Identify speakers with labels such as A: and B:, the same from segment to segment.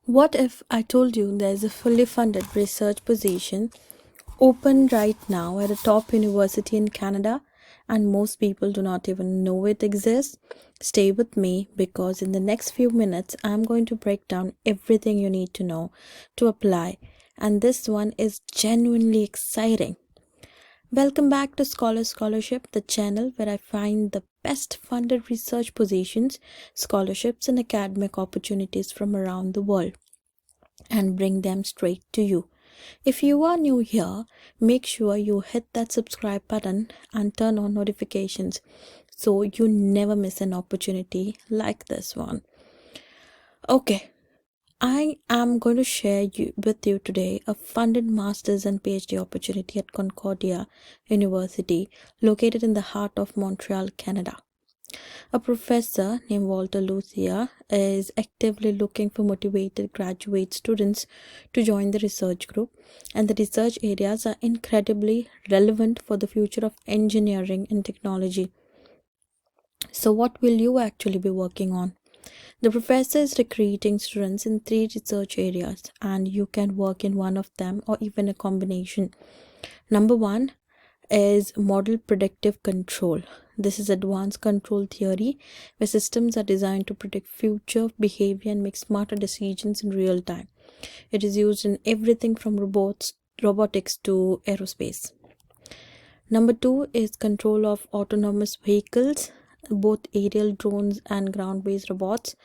A: What if I told you there's a fully funded research position open right now at a top university in Canada and most people do not even know it exists? Stay with me because in the next few minutes I'm going to break down everything you need to know to apply, and this one is genuinely exciting. Welcome back to Scholarship, the channel where I find the best funded research positions, scholarships, and academic opportunities from around the world and bring them straight to you. If you are new here, make sure you hit that subscribe button and turn on notifications so you never miss an opportunity like this one. Okay, I am going to share with you today a funded master's and PhD opportunity at Concordia University, located in the heart of Montreal, Canada. A professor named Walter Lucia is actively looking for motivated graduate students to join the research group, and the research areas are incredibly relevant for the future of engineering and technology. So, what will you actually be working on? The professor is recruiting students in 3 research areas, and you can work in one of them or even a combination. Number one is model predictive control. This is advanced control theory where systems are designed to predict future behavior and make smarter decisions in real time. It is used in everything from robotics to aerospace. Number two is control of autonomous vehicles, both aerial drones and ground-based robots.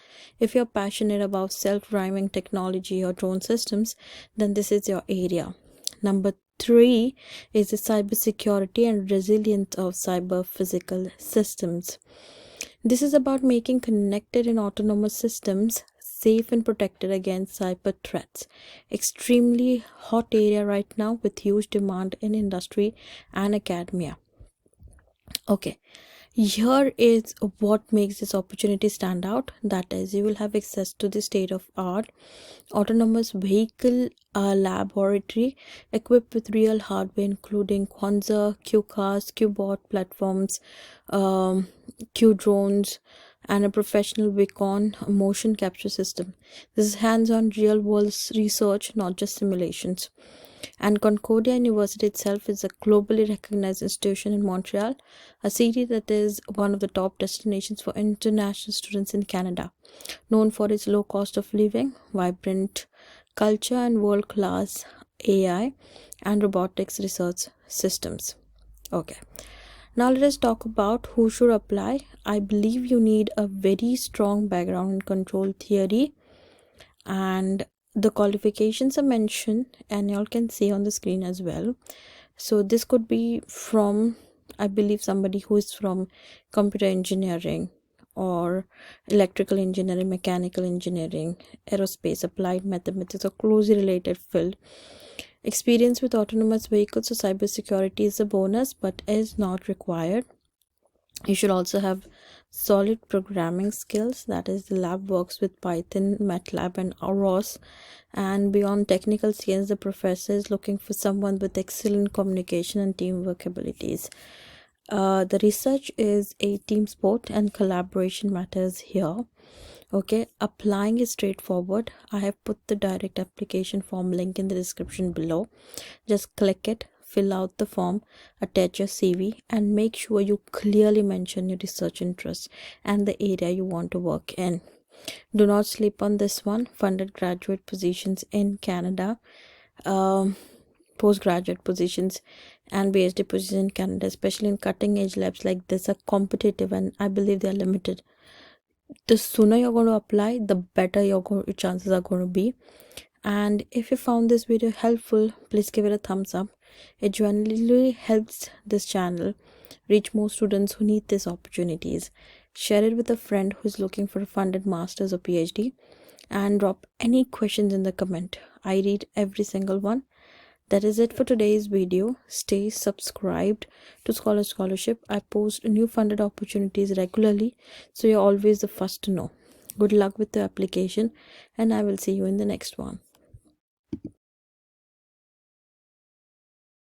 A: If you're passionate about self-driving technology or drone systems, then this is your area. Number three is the cybersecurity and resilience of cyber physical systems. This is about making connected and autonomous systems safe and protected against cyber threats. Extremely hot area right now with huge demand in industry and academia. Okay, here is what makes this opportunity stand out. That is, you will have access to the state of art autonomous vehicle laboratory equipped with real hardware including Quanser Qcars, Qbot platforms, Qdrones, and a professional Vicon motion capture system. This is hands-on real-world research, not just simulations. And Concordia University itself is a globally recognized institution in Montreal, a city that is one of the top destinations for international students in Canada, known for its low cost of living, vibrant culture, and world-class AI and robotics research systems. Okay, now let us talk about who should apply. I believe you need a very strong background in control theory, and the qualifications are mentioned and y'all can see on the screen as well. So this could be from, I believe, somebody who is from computer engineering or electrical engineering, mechanical engineering, aerospace, applied mathematics, or closely related field. Experience with autonomous vehicles or cybersecurity is a bonus but is not required. You should also have solid programming skills, that is, the lab works with Python, MATLAB, and ROS. And beyond technical skills, the professor is looking for someone with excellent communication and teamwork abilities. The research is a team sport and collaboration matters here. Okay, applying is straightforward. I have put the direct application form link in the description below. Just click it, fill out the form, attach your CV, and make sure you clearly mention your research interests and the area you want to work in. Do not sleep on this one. Funded graduate positions in Canada, postgraduate positions and PhD positions in Canada, especially in cutting edge labs like this, are competitive and I believe they are limited. The sooner you're going to apply, the better your chances are going to be. And if you found this video helpful, please give it a thumbs up. It genuinely helps this channel reach more students who need these opportunities. Share it with a friend who is looking for a funded master's or PhD, and drop any questions in the comment. I read every single one. That is it for today's video. Stay subscribed to Scholarship. I post new funded opportunities regularly, so you're always the first to know. Good luck with the application, and I will see you in the next one.